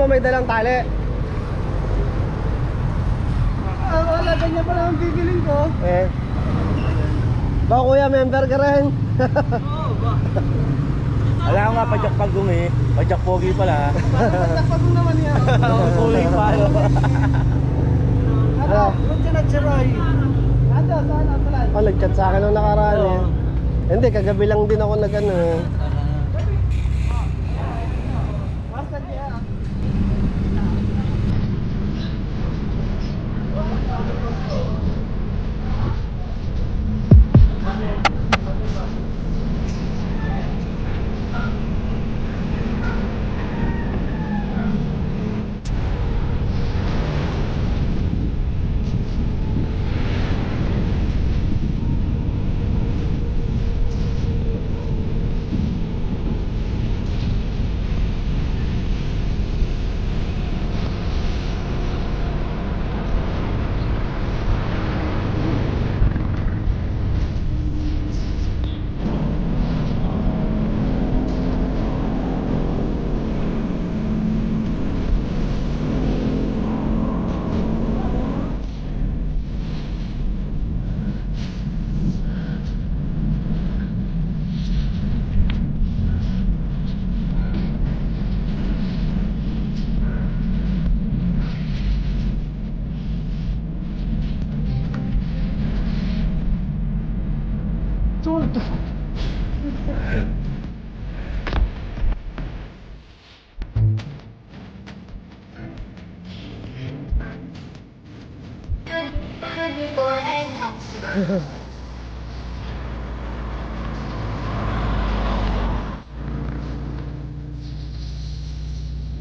ba may dalang tali? Wala, ganyan pala ang bibilin ko. Ba kuya, member ka rin? Oo ba? Wala nga, padyak pagong eh. Padyak pogi pala. Padyak pagong naman yan. Kuling palo. Ano? Ba't ka nag-siroy? Ano? Saan ang pala? Oh, nag-chat sa akin nung nakaraan eh. Hindi, kagabi lang din ako nag-ano eh.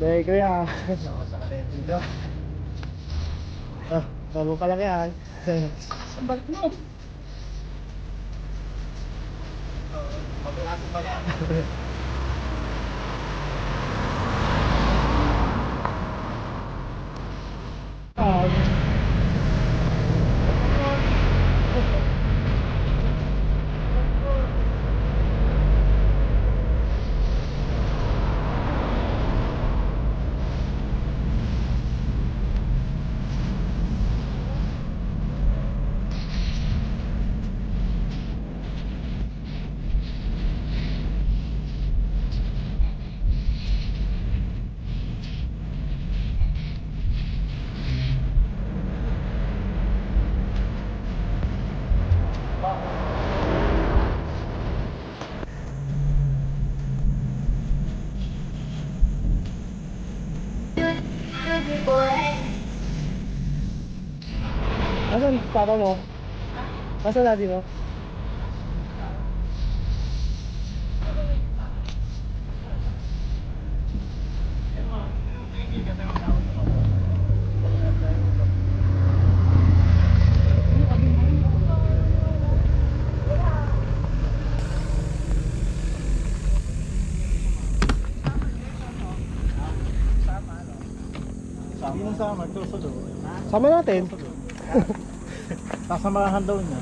Dahil kuya. Ah, bago pa lang yan. Sambal mo. Maglaso pa lang. Asan papa mo? Asan daddy mo? Hindi mo sama, susunod. Sama natin. Sasamahan daw niya.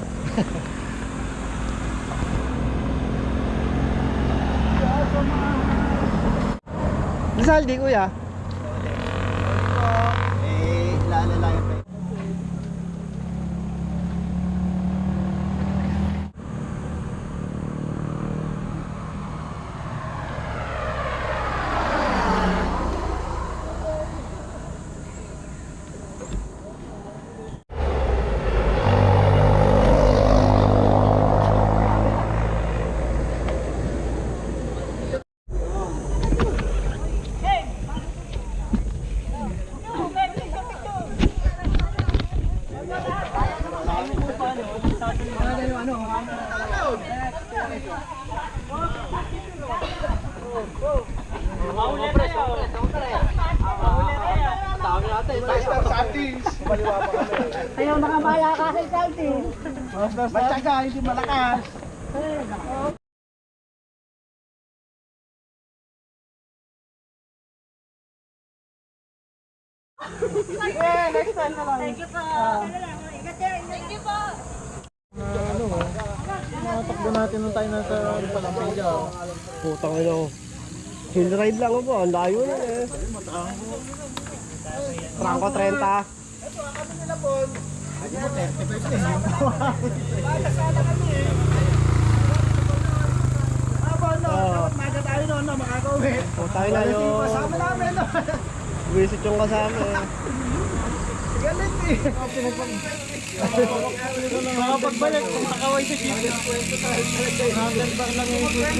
Saldi kuya. Lalalayan pa. Ayaw nakabaya ka sa salty. Matyaga, hindi malakas. Next time na lang. Thank you po. Thank you po. Takbo natin nung tayo nasa Palampilla. Putang ina ko. Chill ride lang po, ang layo na eh. Franco 30. Maga tayo noon na makakauwi. O tayo na yung Kasama namin no. visit yung kasama eh. Galit eh. Makapagbalik, kumakaway sa jeep. Hanggang bang lang yung jeep.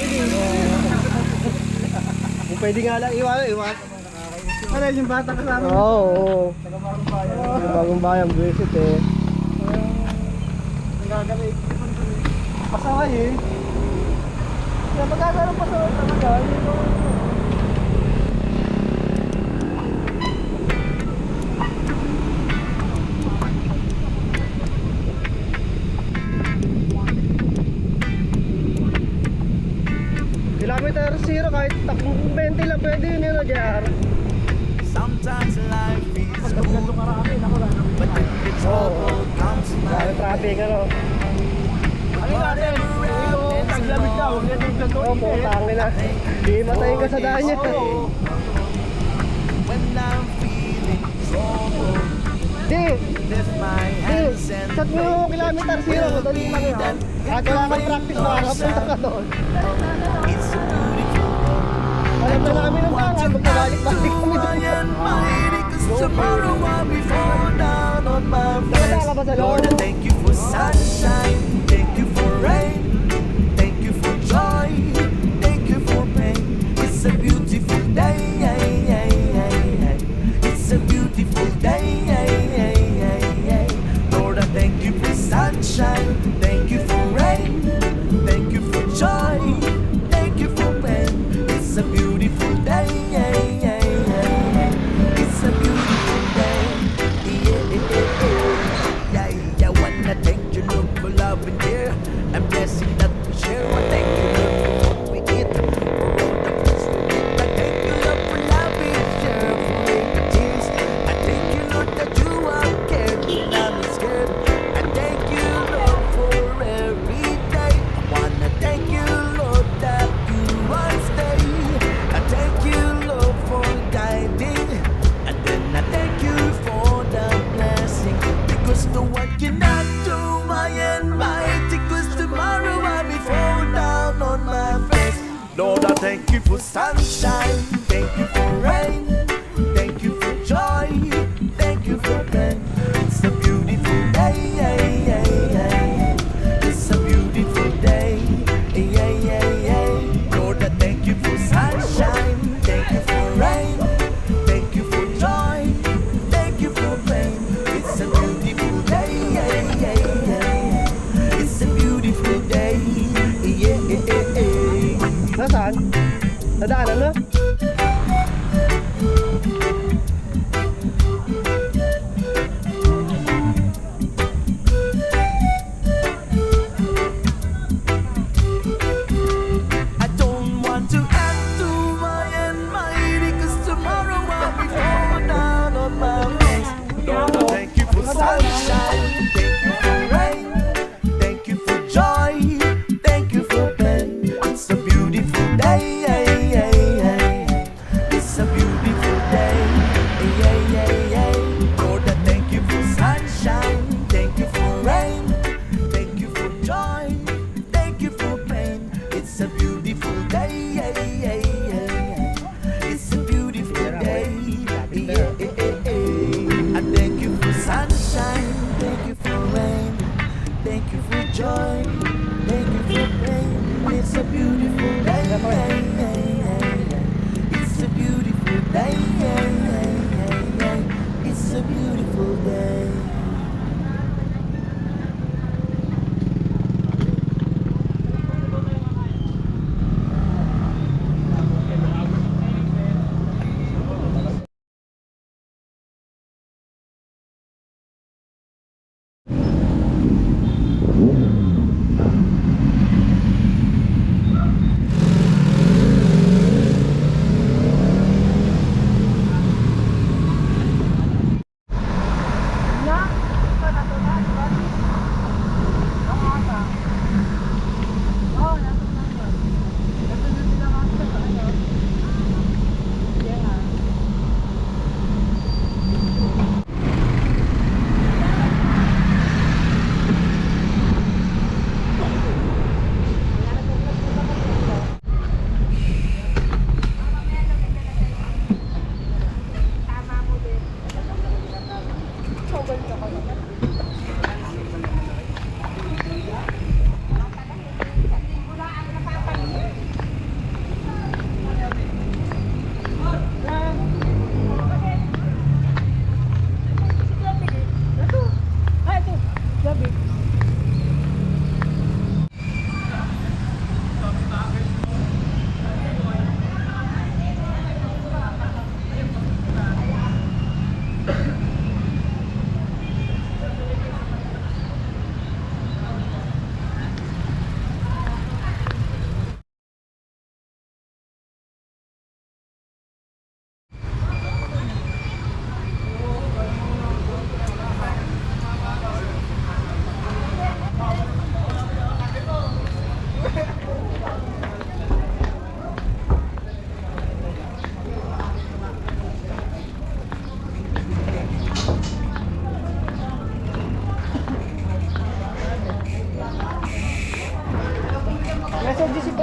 Kung pwede nga lang iwan. Ano yung bata kasama? Oo. Yung bagong bayan visit eh. Nagagalit. Pasaway eh. Kaya magkakaroon pasaway talaga. Kilometer 0 kahit takbong 20 lang pwede yun yun JR. Sometimes life is Ganito karami. Naku lang. but then the trouble comes Dahil my traffic ano. Ano natin? Yung taglamig daw. Yan yung ganito. Oo, putangin na. Di matayin ka sa daan niya. when I'm feeling trouble. Di! Lift my Di! hands and Shot mo yung kilometer 0. Madali lang yun. Kahit wala kang practice makakapunta ka doon. it's a beautiful day. Alam na namin ng tangan. Magpabalik-balik kami I doon. am mighty 'cause tomorrow I'll be fall down on my face. Wala ka ba sa Lord, I loob? thank you for sunshine, thank you for rain, thank you for joy, thank you for pain. It's a beautiful day, it's a beautiful day. Lord, I thank you for sunshine, thank you for rain, thank you for joy, thank you for pain. It's a beautiful day. It's a beautiful day. Yeah, wanna thank you, Lord, for love and care and blessing that we share. I thank you, Lord, for what we eat, for all the peace we get. I thank you, Lord, for love and share, for making tears. I thank you, Lord, that you are cared when I'm scared. I thank you, Lord, for every day. I wanna thank you, Lord, that you are stay. I thank you, Lord, for guiding. And then I thank you for the blessing. Because no one cannot do my and mighty. Cause tomorrow I'll be fall down on my face. Lord, I thank you for sunshine. Thank you for rain. Thank you for joy. Thank you for pain. It's a beautiful day. It's a beautiful day. Lord, I thank you for sunshine. Thank you for rain. Thank you for joy. Thank you for pain. It's a beautiful day. It's a beautiful day. Nasaan? Nadaanan na? I don't want to add to my and mighty, 'cause tomorrow I'll be fall down on my face. Lord, I thank you for sunshine, thank you for rain, thank you for joy, thank you for pain. It's a beautiful day.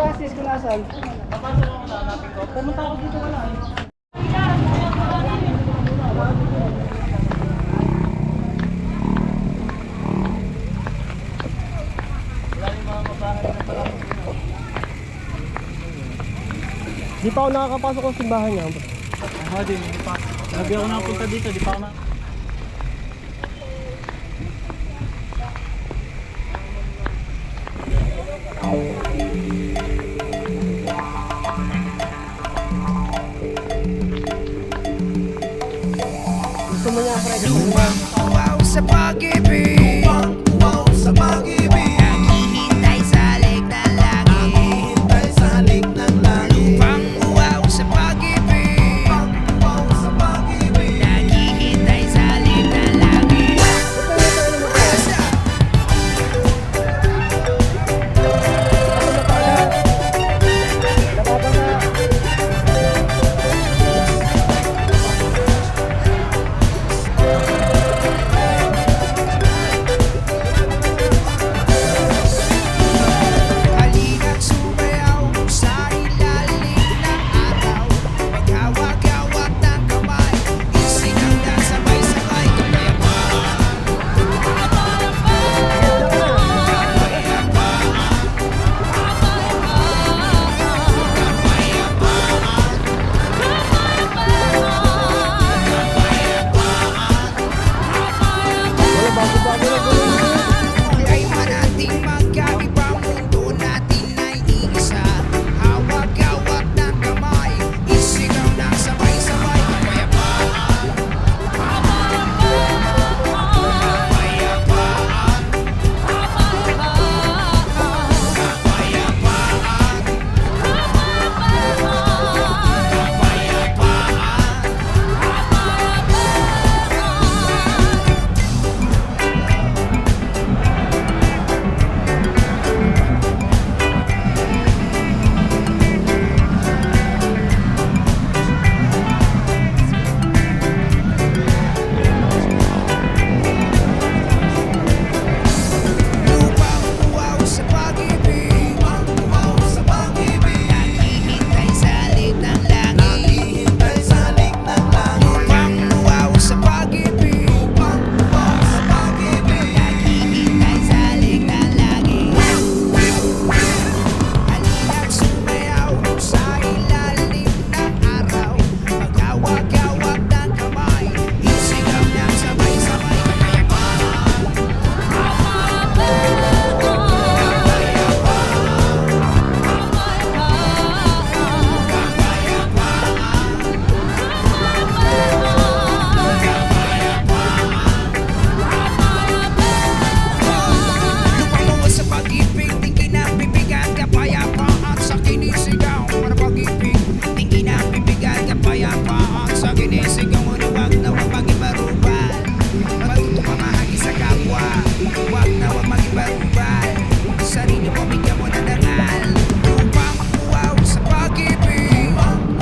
assist ko nasan? Papasok ako na, hanapin ko. Pumunta ako dito wala eh. Wala yung mga mabahay na pala. Di pa ako nakakapasok ng simbahan niya. Ako din, hindi pa. Lagi ako nakapunta dito, di pa ako na. Gusto mo niya, pre? Wow sa pag-ibig, wow sa pag-ibig. Naghihintay sa halik ng langit, naghihintay sa halik ng langit. Lupang wow sa pag-ibig, wow sa pag-ibig. Naghihintay sa halik ng langit. Halina't sumayaw sa ilalim ng araw. Maghawak-hawak ng kamay, isigaw na sabay-sabay. Wala, bago-bago na gulo. Ay manating magkaibang mundo natin ay iisa. Hawak-hawak ng kamay, isigaw na sabay-sabay. Kapayapaan, kapayapaan, kapayapaan, kapayapaan. Lupang uwaw sa pag-ibig, uwaw sa pag-ibig. Naghihintay sa halik ng langit, naghihintay sa halik ng langit. Lupang uwaw sa pag-ibig, uwaw sa pag-ibig. Naghihintay sa halik ng langit. Halina't sumayaw sa ilalim ng araw. Maghawak-hawak ng kamay, isigaw ng sabay-sabay. Kapayapaan, lupamuha sa pag-ibig, tingin ang bibigan, kapayapaan sa kinisigaw. Para pag-ibig, tingin ang bibigan, kapayapaan sa kinisigaw. Ano wag na wag mag-ibarubal, matuto mamahagi sa kapwa. Wag na wag mag-ibarubal, sarili mo bigyan mo na dangal. Lupang uwaw sa pag-ibig,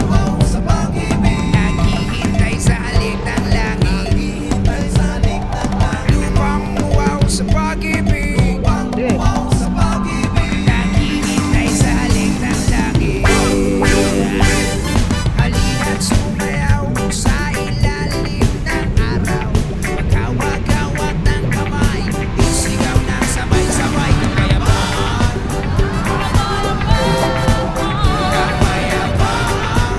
uwaw sa pag-ibig. Naghihintay sa halik ng langit, naghihintay sa halik ng langit. Lupang uwaw sa pag-ibig, uwaw sa pag-ibig. Naghihintay sa halik ng langit. Halina't sumayaw sa ilalim ng araw. Maghawak-hawak ng kamay, isigaw na sabay-sabay. Kapayapaan, kapayapaan,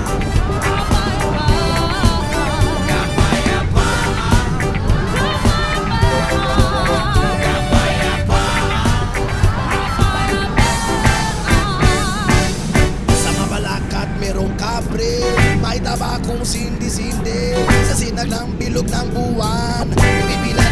Sa Mabalacat merong kabre, may tabakong sindi-sindi. Sa sinag ng bilog ng buwan, ibibilang